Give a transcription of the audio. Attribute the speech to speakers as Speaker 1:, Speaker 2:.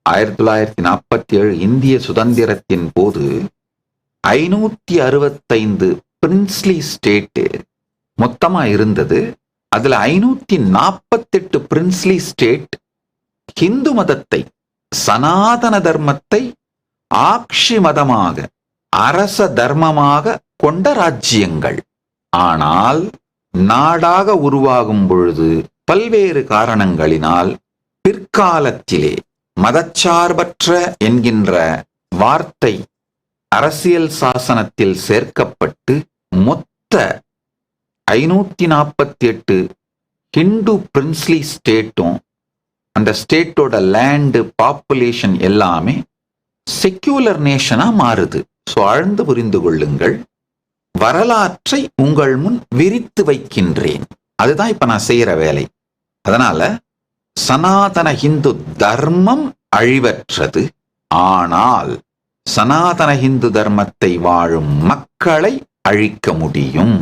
Speaker 1: 1947 இந்திய சுதந்திரத்தின் போது 565 பிரின்ஸ்லி ஸ்டேட்டு மொத்தமா இருந்தது. அதுல 548 பிரின்ஸ்லி ஸ்டேட் ஹிந்து மதத்தை, சனாதன தர்மத்தை ஆட்சி மதமாக, அரச தர்மமாக கொண்ட ராஜ்யங்கள். ஆனால் நாடாக உருவாகும் பொழுது பல்வேறு காரணங்களினால் பிற்காலத்திலே மதச்சார்பற்ற என்கின்ற வார்த்தை அரசியல் சாசனத்தில் சேர்க்கப்பட்டு மொத்த 548 ஹிந்து பிரின்ஸ்லி ஸ்டேட்டும் அந்த ஸ்டேட்டோட லேண்டு, பாப்புலேஷன் எல்லாமே செக்யூலர் நேஷனா மாறுது. ஸோ ஆழ்ந்து புரிந்து கொள்ளுங்கள். வரலாற்றை உங்கள் முன் விரித்து வைக்கின்றேன். அதுதான் இப்ப நான் செய்யற வேலை. அதனால சனாதன ஹிந்து தர்மம் அழிவற்றது. ஆனால் சனாதன ஹிந்து தர்மத்தை வாழும் மக்களை அழிக்க முடியும்.